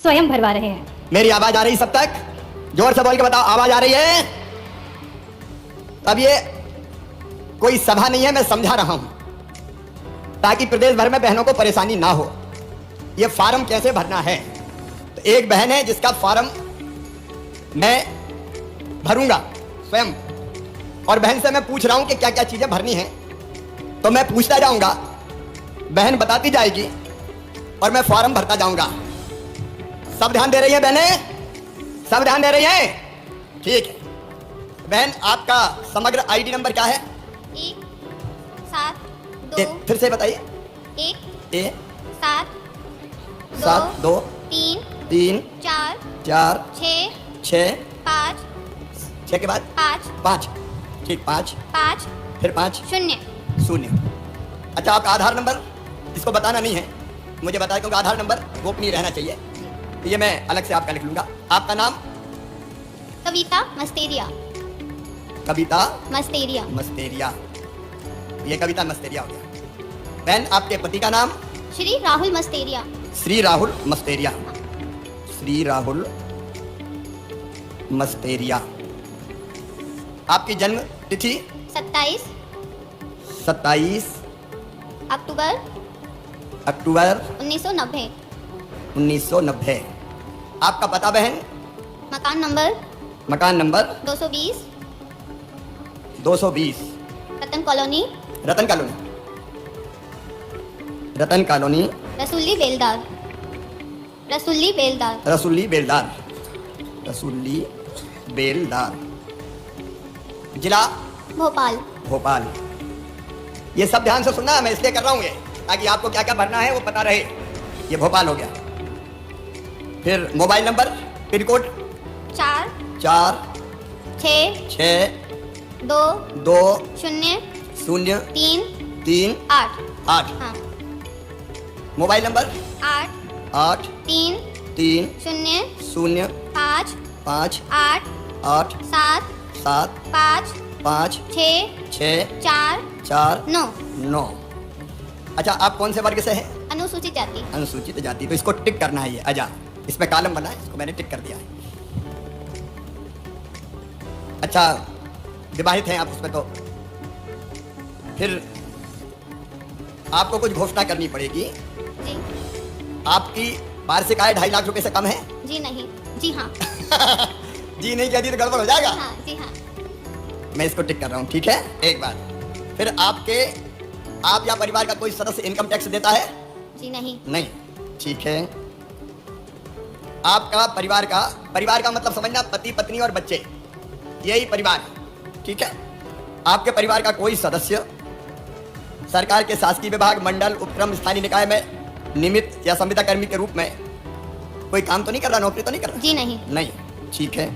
स्वयं भरवा रहे हैं। मेरी आवाज आ रही सब तक? जोर से बोल के बताओ, आवाज आ रही है? अब ये कोई सभा नहीं है, मैं समझा रहा हूं ताकि प्रदेश भर में बहनों को परेशानी ना हो। ये फॉर्म कैसे भरना है, तो एक बहन है जिसका फॉर्म मैं भरूंगा स्वयं, और बहन से मैं पूछ रहा हूं कि क्या क्या चीजें भरनी है। तो मैं पूछता जाऊंगा, बहन बताती जाएगी और मैं फॉर्म भरता जाऊंगा। सब ध्यान दे रही है बहनें? सब ध्यान दे रही हैं? ठीक है। बहन, आपका समग्र आईडी नंबर क्या है? 1 7 2 फिर से बताइए। 1 7 2 3 3 4 4 6 6 5 6 के बाद 5। ठीक, 5 5 फिर 5 0। 0। अच्छा, आपका आधार नंबर इसको बताना नहीं है, मुझे बताया, क्योंकि आधार नंबर गोपनीय रहना चाहिए। तो ये मैं अलग से आपका लिख लूंगा। आपका नाम? कविता मस्तेरिया। कविता मस्तेरिया। मस्तेरिया। ये कविता मस्तेरिया हो गया। बहन, आपके पति का नाम? श्री राहुल मस्तेरिया। श्री राहुल मस्तेरिया। श्री राहुल मस्तेरिया। आपकी जन्म तिथि? 27 अक्टूबर अक्टूबर 1990। 1990। आपका पता बहन? मकान नंबर 220 रतन कॉलोनी। रतन कॉलोनी रसूली बेलदार। रसूली बेलदार। जिला? भोपाल। ये सब ध्यान से सुनना, मैं इसलिए कर रहा हूँ ये, ताकि आपको क्या क्या भरना है वो पता रहे। ये भोपाल हो गया। फिर मोबाइल नंबर, पिन कोड? 4 6 2 2 0 0 3 3 8। 8। हाँ, मोबाइल नंबर? 8 3 3 0 0 5 5 8 8 7 7 5 5 6 6 4 4 9। 9। अच्छा, आप कौन से वर्ग से हैं? अनुसूचित जाति। अनुसूचित जाति। तो इसको टिक करना है। ये अजा, इसमें कॉलम बना है, इसको मैंने टिक कर दिया है। अच्छा, विवाहित हैं आप उसमें, तो फिर आपको कुछ घोषणा करनी पड़ेगी। जी। आपकी वार्षिक आय 2.5 लाख रुपए से कम है? जी नहीं। जी हाँ। जी नहीं कहती तो गड़बड़ हो जाएगा। हाँ, जी हाँ। मैं इसको टिक कर रहा हूँ, ठीक है। एक बात, फिर आप या परिवार का कोई सदस्य इनकम टैक्स देता है? जी नहीं। नहीं, ठीक है। आपका परिवार का मतलब समझना, पति पत्नी और बच्चे, यही परिवार है, ठीक है। आपके परिवार का कोई सदस्य सरकार के शासकीय विभाग, मंडल, उपक्रम, स्थानीय निकाय में निमित्त या संविदा कर्मी के रूप में कोई काम तो नहीं कर रहा, नौकरी तो नहीं कर रहा? जी नहीं। नहीं, ठीक है।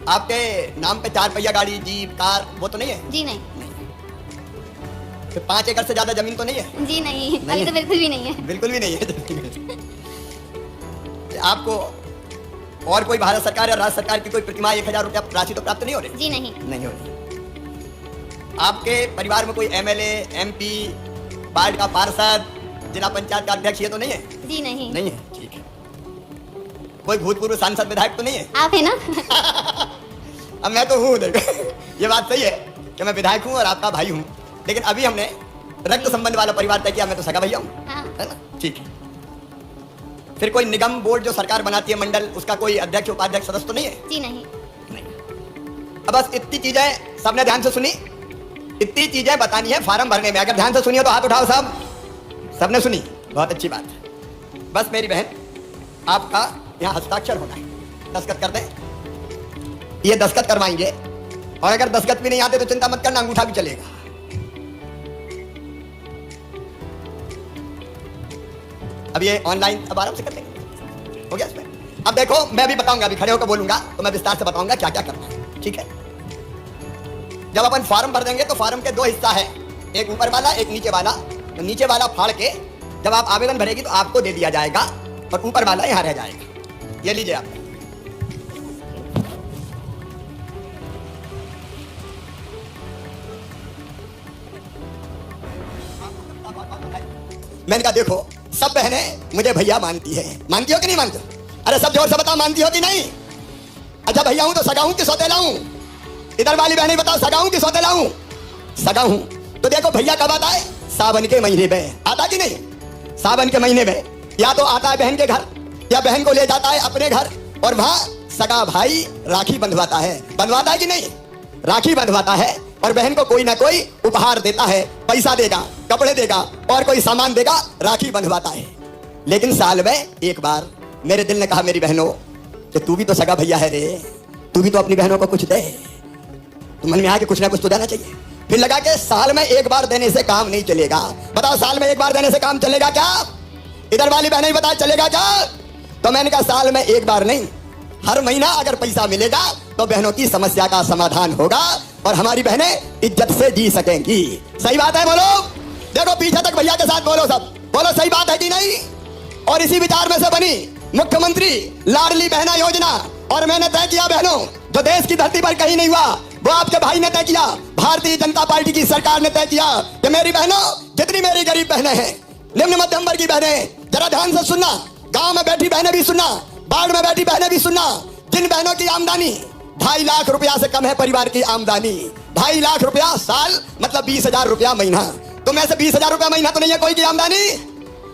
आपके नाम पे 4 पहिया गाड़ी, जीप, कार, वो तो नहीं है? जी नहीं। फिर 5 एकड़ से ज्यादा जमीन तो नहीं है? जी नहीं, अभी तो बिल्कुल भी नहीं है। बिल्कुल भी नहीं है। आपको और कोई भारत सरकार या राज्य सरकार की कोई प्रतिमाह 1000 रुपया राशि तो प्राप्त नहीं हो रही? जी नहीं। नहीं हो रही। आपके परिवार में कोई एमएलए, एमपी, वार्ड का पार्षद, जिला पंचायत का अध्यक्ष, ये तो नहीं है? जी नहीं। नहीं है, ठीक है। कोई भूतपूर्व सांसद, विधायक तो नहीं है? आप है ना? अब मैं तो हूँ, देखो ये बात सही है कि मैं विधायक हूँ और आपका भाई हूँ, लेकिन अभी हमने रक्त संबंध वाला परिवार तय किया, मैं तो सगा भैया हूँ। हाँ। है ना? ठीक है। फिर कोई निगम, बोर्ड जो सरकार बनाती है, मंडल, उसका कोई अध्यक्ष, उपाध्यक्ष, सदस्य तो नहीं है? जी नहीं। नहीं। अब बस इतनी चीजें सबने ध्यान से सुनी, इतनी चीजें बतानी है फॉर्म भरने में। अगर ध्यान से सुनी हो तो हाथ उठाओ सब। सबने सुनी, बहुत अच्छी बात है। बस मेरी बहन, आपका यहाँ हस्ताक्षर होना है, दस्तखत कर दें। ये दस्तखत करवाएंगे, और अगर दस्तखत भी नहीं आते तो चिंता मत करना, अंगूठा भी चलेगा। अब ये ऑनलाइन अब आराम से कर लेंगे, हो गया इसमें। अब देखो, मैं भी बताऊंगा, अभी खड़े होकर बोलूंगा तो मैं विस्तार से बताऊंगा क्या क्या करना है, ठीक है। जब अपन फॉर्म भर देंगे तो फॉर्म के 2 हिस्सा है, एक ऊपर वाला, एक नीचे वाला। तो नीचे वाला फाड़ के जब आप आवेदन भरेगी तो आपको दे दिया जाएगा, और ऊपर वाला यहाँ रह जाएगा। ये लीजिए आप। मैंने कहा देखो, सब बहनें मुझे भैया मानती है। मानती हो कि नहीं मानती हो? अरे सब जोर से बताओ, मानती हो कि नहीं? अच्छा भैया हूं तो सगा हूं कि सौतेला हूं? इधर वाली बहनें बताओ, सगा हूं कि सौतेला हूं? सगा हूं। तो देखो भैया कब आता है? सावन के महीने में आता कि नहीं? सावन के महीने में या तो आता है बहन के घर, या बहन को ले जाता है अपने घर, और वहां सगा भाई राखी बंधवाता है। बंधवाता है कि नहीं? राखी बंधवाता है और बहन को कोई ना कोई उपहार देता है, पैसा देगा, कपड़े देगा और कोई सामान देगा, राखी बंधवाता है। लेकिन साल में एक बार मेरे दिल ने कहा, मेरी बहनों कि तू भी तो सगा भैया है रे, तू भी तो अपनी बहनों को कुछ दे। तो मन में आया कि कुछ ना कुछ तो देना चाहिए। फिर लगा कि साल में एक बार देने से काम नहीं चलेगा। बताओ साल में एक बार देने से काम चलेगा क्या? इधर वाली बहनें बताओ चलेगा क्या? तो मैंने कहा साल में एक बार नहीं, हर महीना अगर पैसा मिलेगा तो बहनों की समस्या का समाधान होगा और हमारी बहनें इज्जत से जी सकेंगी। सही बात है? बोलो। देखो पीछे तक भैया के साथ बोलो, सब बोलो सही बात है कि नहीं? और इसी विचार में से बनी मुख्यमंत्री लाडली बहना योजना। और मैंने तय किया बहनों, जो देश की धरती पर कहीं नहीं हुआ वो आपके भाई ने तय किया, भारतीय जनता पार्टी की सरकार ने तय किया कि मेरी बहनों, जितनी मेरी गरीब बहनें हैं, निम्न मध्यम वर्ग की बहनें, जरा ध्यान से सुनना, गांव में बैठी बहनें भी सुनना, बाढ़ में बैठी बहनें भी सुनना, जिन बहनों की आमदनी 2.5 लाख रुपया से कम है, परिवार की आमदनी 2.5 लाख रुपया साल मतलब 20,000 रुपया महीना, तो में से 20,000 रुपया महीना तो नहीं है कोई की आमदनी?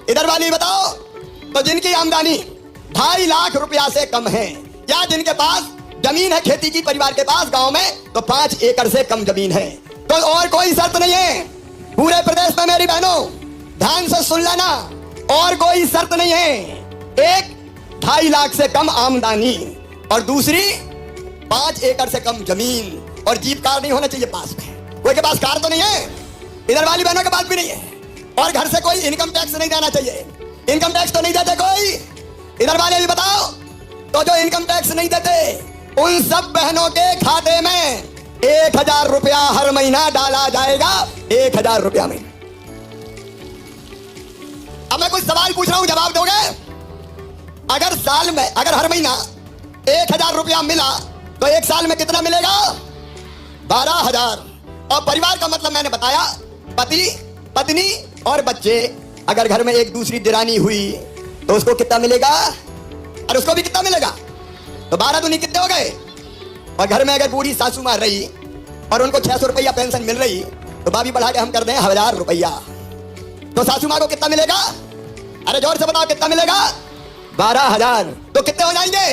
इधर वाली बताओ। तो जिनकी आमदनी 2.5 लाख रुपया से कम है, या जिनके पास जमीन है खेती की, परिवार के पास गांव में तो 5 एकड़ से कम जमीन है, तो और कोई शर्त नहीं है पूरे प्रदेश में। मेरी बहनों ध्यान से सुन लेना, और कोई शर्त नहीं है। एक 2.5 लाख से कम आमदनी, और दूसरी 5 एकड़ से कम जमीन, और जीप कार नहीं होना चाहिए पास में। कोई के पास कार तो नहीं है, इधर वाली बहनों के पास भी नहीं है, और घर से कोई इनकम टैक्स नहीं देना चाहिए। इनकम टैक्स तो नहीं देते कोई? इधर वाले भी बताओ। तो जो इनकम टैक्स नहीं देते उन सब बहनों के खाते में 1,000 रुपया हर महीना डाला जाएगा। 1,000 रुपया महीना। अब मैं कुछ सवाल पूछ रहा हूं, जवाब दोगे? अगर साल में, अगर हर महीना 1,000 रुपया मिला तो एक साल में कितना मिलेगा? 12,000। और परिवार का मतलब मैंने बताया, पति, पत्नी और बच्चे। अगर घर में एक दूसरी दिरानी हुई तो उसको कितना मिलेगा? और उसको भी कितना मिलेगा? तो 12 दूनी कितने हो गए? और घर में अगर बूढ़ी सासू मां रही और उनको 600 रुपया पेंशन मिल रही, तो भाभी बढ़ा के हम कर दें 1,000 रुपया, तो सासू मां को कितना मिलेगा? अरे जोर से बताओ कितना मिलेगा? 12,000। तो कितने हो जाएंगे?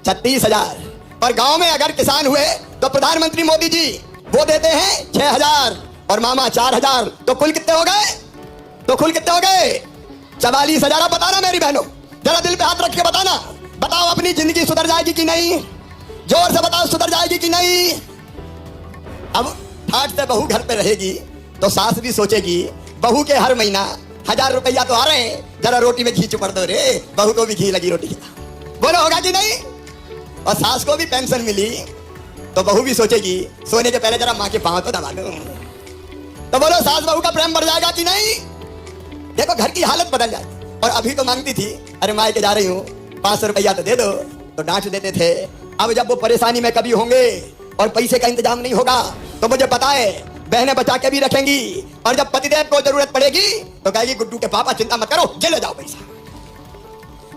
36,000। और गांव में अगर किसान हुए तो प्रधानमंत्री मोदी जी वो देते हैं 6,000 और मामा 4,000, तो कुल कितने हो गए? तो कुल कितने हो गए? 44,000। बताना मेरी बहनों, जरा दिल पे हाथ रख के बताना, बताओ अपनी जिंदगी सुधर जाएगी कि नहीं? जोर से बताओ सुधर जाएगी कि नहीं? अब ठाट से बहू घर पे रहेगी तो सास भी सोचेगी, बहू के हर महीना 1,000 रुपया तो आ रहे हैं, जरा रोटी में घी चुपड़ दो रे, बहू को भी घी लगी रोटी खिला। बोलो होगा कि नहीं? और सास को भी पेंशन मिली तो बहू भी सोचेगी, सोने के पहले जरा माँ के पांव तो दबा दूं। तो बोलो सास बहू का प्रेम बढ़ जाएगा कि नहीं? देखो घर की हालत बदल जाती। और अभी तो मांगती थी, अरे माँ के जा रही हूँ 500 रुपया तो दे दो, तो डांट देते थे। अब जब वो परेशानी में कभी होंगे और पैसे का इंतजाम नहीं होगा तो मुझे पता है बहनें बचा के भी रखेंगी, और जब पतिदेव को जरूरत पड़ेगी तो कहेगी गुड्डू के पापा चिंता मत करो, जे ले जाओ पैसा।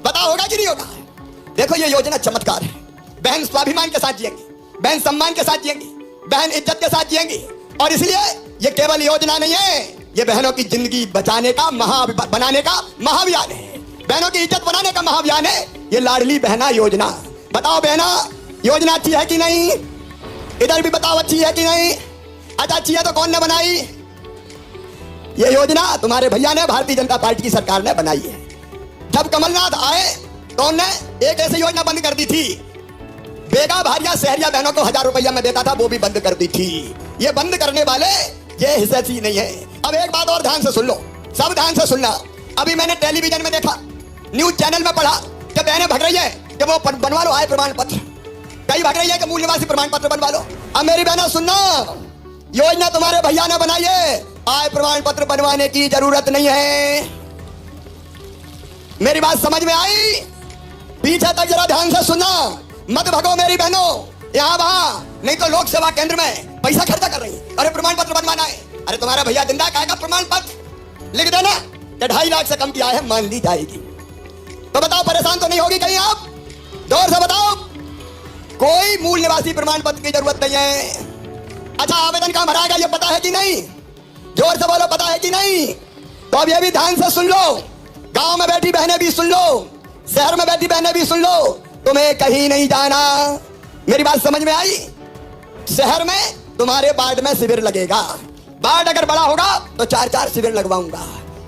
बताओ होगा कि नहीं होगा? देखो ये योजना चमत्कार है। बहन स्वाभिमान के साथ जिएंगी, बहन सम्मान के साथ जिएंगी, बहन इज्जत के साथ जिएंगी। और इसलिए ये केवल योजना नहीं है, ये बहनों की जिंदगी बचाने का बनाने का महाअभियान है, बहनों की इज्जत बनाने का महाअभियान है ये लाडली बहना योजना। बताओ बहना, योजना अच्छी है कि नहीं? इधर भी बताओ अच्छी है कि नहीं? अच्छा अच्छी है तो कौन ने बनाई ये योजना? तुम्हारे भैया ने, भारतीय जनता पार्टी की सरकार ने बनाई है। जब कमलनाथ आए तो उन्होंने एक ऐसी योजना बंद कर दी थी, बेगा भारिया शहरिया बहनों को 1,000 रुपया में देता था, वो भी बंद कर दी थी। ये बंद करने वाले ये हिस्सेदारी नहीं है। अब एक बात और ध्यान से सुन लो, सब ध्यान से सुनना। अभी मैंने टेलीविजन में देखा, न्यूज चैनल में पढ़ा कि बहनें भग रही है कि वो बनवा लो आय प्रमाण पत्र, कई भग रही है कि मूल निवासी प्रमाण पत्र बनवा लो। अब मेरी बहनों सुनना, योजना तुम्हारे भैया ने बनाई है, आय प्रमाण पत्र बनवाने की जरूरत नहीं है। मेरी बात समझ में आई? पीछे तक जरा ध्यान से सुनना, मत भगो मेरी बहनों यहाँ वहां, नहीं तो लोक सेवा केंद्र में पैसा खर्चा कर रही है, अरे प्रमाण पत्र बनवाना है। अरे तुम्हारा भैया जिंदा, काहे का प्रमाण पत्र लिख देना, कि 2.5 लाख से कम की आय है मान ली जाएगी। तो बताओ परेशान तो नहीं होगी कहीं आप? जोर से बताओ। कोई मूल निवासी प्रमाण पत्र की जरूरत नहीं है। अच्छा आवेदन कहां भराएगा ये पता है कि नहीं? जोर से बोलो पता है कि नहीं? तो अब ये भी ध्यान से सुन लो, गांव में बैठी बहनें भी सुन लो, शहर में बैठी बहनें भी सुन लो, तुम्हें कहीं नहीं जाना। मेरी बात समझ में आई? शहर में तुम्हारे वार्ड में शिविर लगेगा, वार्ड अगर बड़ा होगा तो 4-4 शिविर लगवाऊंगा।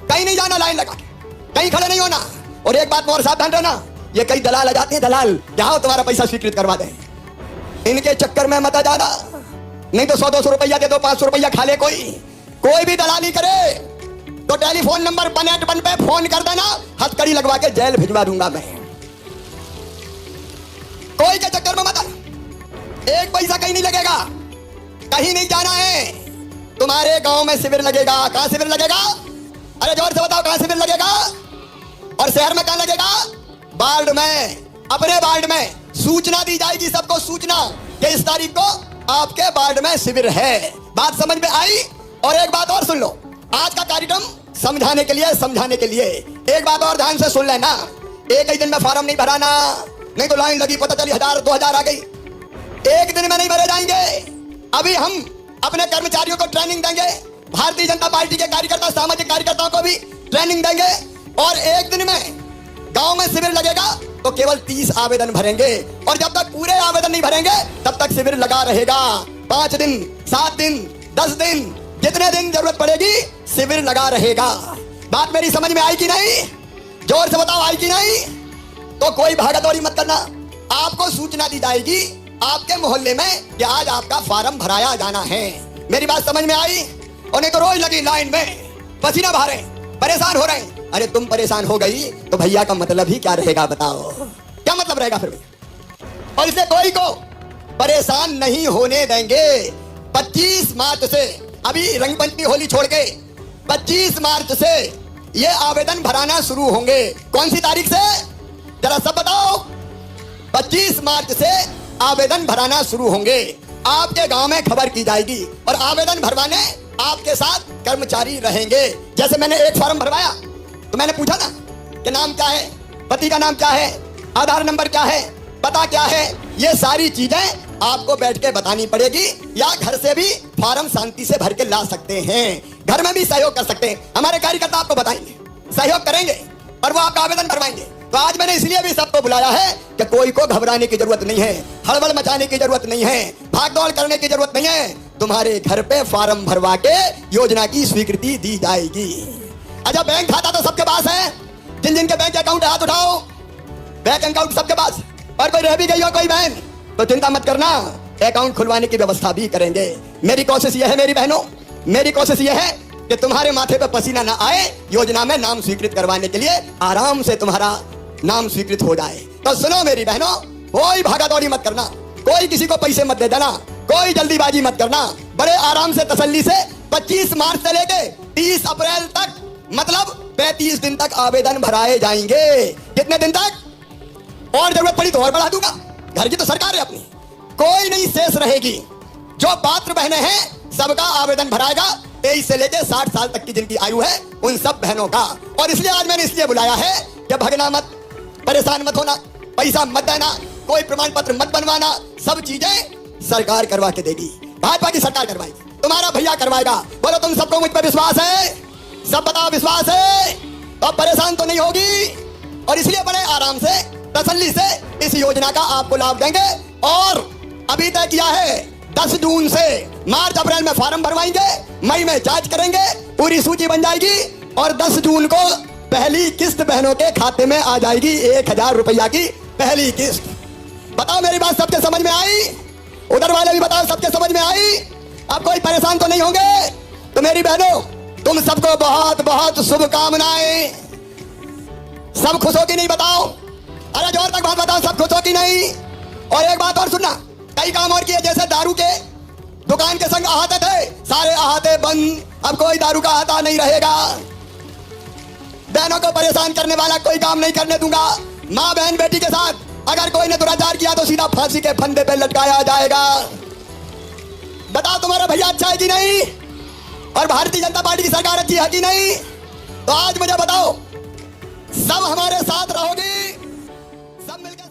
कहीं नहीं जाना लाइन लगा के, कहीं खड़े नहीं होना। और एक बात में और सावधान रहना, ये कई दलाल आ जाते हैं, दलाल जाओ तुम्हारा पैसा स्वीकृत करवा दें, इनके चक्कर में मत आ जाना। नहीं तो 100-200 रुपया दे दो, 500 रुपया खा ले कोई भी दलाली करे तो टेलीफोन नंबर 181 पे फोन कर देना, हथकड़ी लगवा के जेल भिजवा दूंगा मैं। कोई के चक्कर में मत आना, एक पैसा कहीं नहीं लगेगा, कहीं नहीं जाना है। तुम्हारे गांव में शिविर लगेगा। कहां शिविर लगेगा? अरे जोर से बताओ कहां शिविर लगेगा? और शहर में कहां लगेगा? वार्ड में, अपने वार्ड में सूचना दी जाएगी सबको, सूचना कि इस तारीख को आपके वार्ड में शिविर है। बात समझ में आई? और एक बात और सुन लो, आज का कार्यक्रम समझाने के लिए, समझाने के लिए एक बात और ध्यान से सुन लेना। एक ही दिन में फॉर्म नहीं भराना, नहीं तो लाइन लगी पता चली 1000-2000 आ गई। एक दिन में नहीं भरे जाएंगे। अभी हम अपने कर्मचारियों को ट्रेनिंग देंगे, भारतीय जनता पार्टी के कार्यकर्ता, सामाजिक कार्यकर्ताओं को भी ट्रेनिंग देंगे, और एक दिन में गांव में शिविर लगेगा तो केवल 30 आवेदन भरेंगे। और जब तक पूरे आवेदन नहीं भरेंगे तब तक शिविर लगा रहेगा। 5 दिन, 7 दिन, 10 दिन, जितने दिन जरूरत पड़ेगी शिविर लगा रहेगा। बात मेरी समझ में आई कि नहीं? जोर से बताओ आई कि नहीं? तो कोई भागदौड़ी मत करना, आपको सूचना दी जाएगी आपके मोहल्ले में कि आज आपका फॉर्म भराया जाना है। मेरी बात समझ में आई? और नहीं तो रोज लगी लाइन में, पसीना बहा रहे, परेशान हो रहे। अरे तुम परेशान हो गई तो भैया का मतलब ही क्या रहेगा बताओ? क्या मतलब रहेगा फिर? और इससे कोई को परेशान नहीं होने देंगे। 25 मार्च से, अभी रंगपंचमी होली छोड़ के 25 मार्च से ये आवेदन भराना शुरू होंगे। कौन सी तारीख से? जरा सब बताओ। 25 मार्च से आवेदन भराना शुरू होंगे। आपके गांव में खबर की जाएगी और आवेदन भरवाने आपके साथ कर्मचारी रहेंगे। जैसे मैंने एक फॉर्म भरवाया तो मैंने पूछा ना कि नाम क्या है, पति का नाम क्या है, आधार नंबर क्या है, पता क्या है, ये सारी चीजें आपको बैठ के बतानी पड़ेगी। या घर से भी फॉर्म शांति से भर के ला सकते हैं, घर में भी सहयोग कर सकते हैं। हमारे कार्यकर्ता आपको बताएंगे, सहयोग करेंगे और वो आपका आवेदन भरवाएंगे। तो आज मैंने इसलिए भी सबको बुलाया है कि कोई को घबराने की जरूरत नहीं है, हड़बड़ मचाने की जरूरत नहीं है, भागदौड़ करने की जरूरत नहीं है। तुम्हारे घर पे फॉर्म भरवा के योजना की स्वीकृति दी जाएगी। अच्छा बैंक खाता तो सबके पास है, जिन जिनके बैंक अकाउंट हाथ उठाओ, बैंक अकाउंट सबके पास। और कोई रह भी गई हो कोई बहन तो चिंता मत करना, अकाउंट खुलवाने की व्यवस्था भी करेंगे। मेरी कोशिश यह है मेरी बहनों, मेरी कोशिश यह है कि तुम्हारे माथे पे पसीना ना आए, योजना में नाम स्वीकृत करवाने के लिए आराम से तुम्हारा नाम स्वीकृत हो जाए। तो सुनो मेरी बहनों, कोई भागादौड़ी मत करना, कोई किसी को पैसे मत दे देना, कोई जल्दीबाजी मत करना। बड़े आराम से तसल्ली से 25 मार्च से लेके 30 अप्रैल तक, मतलब 35 दिन तक आवेदन भराए जाएंगे। कितने दिन तक? और जरूरत पड़ी तो और बढ़ा दूंगा, घर की तो सरकार है अपनी, कोई नहीं शेष रहेगी। जो पात्र बहनें हैं सबका आवेदन भराएगा। 23 से लेकर 60 साल तक की जिनकी आयु है उन सब बहनों का। और इसलिए आज मैंने इसलिए बुलाया है कि भगना मत, परेशान मत होना, पैसा मत देना, कोई प्रमाण पत्र मत बनवाना, सब चीजें सरकार करवा के देगी, भाजपा की सरकार करवाएगी, तुम्हारा भैया करवाएगा। बोलो तुम सबको मुझ पर विश्वास है? सब बताओ विश्वास है? तो अब परेशान तो नहीं होगी। और इसलिए बड़े आराम से तसल्ली से इस योजना का आपको लाभ देंगे। और अभी तय किया है 10 जून से मार्च अप्रैल में फॉर्म भरवाएंगे, मई में जांच करेंगे, पूरी सूची बन जाएगी और 10 जून को पहली किस्त बहनों के खाते में आ जाएगी। 1000 रुपया की पहली किस्त। बताओ मेरी बात सबके समझ में आई? उधर वाले भी बताओ सबके समझ में आई? अब कोई परेशान तो नहीं होंगे? तो मेरी बहनों तुम सबको बहुत बहुत शुभकामनाएं। सब खुश हो कि नहीं बताओ? अरे जोर तक बात बताओ, सब खुश हो कि नहीं? और एक बात और सुनना, कई काम और किए, जैसे दारू के दुकान के संग अहाते थे, सारे अहाते बंद, अब कोई दारू का अहाता नहीं रहेगा। बहनों को परेशान करने वाला कोई काम नहीं करने दूंगा। माँ बहन बेटी के साथ अगर कोई ने दुराचार किया तो सीधा फांसी के फंदे पे लटकाया जाएगा। बताओ तुम्हारा भैया अच्छा है कि नहीं? और भारतीय जनता पार्टी की सरकार अच्छी है कि नहीं? तो आज मुझे बताओ, सब हमारे साथ रहोगी? सब मिलकर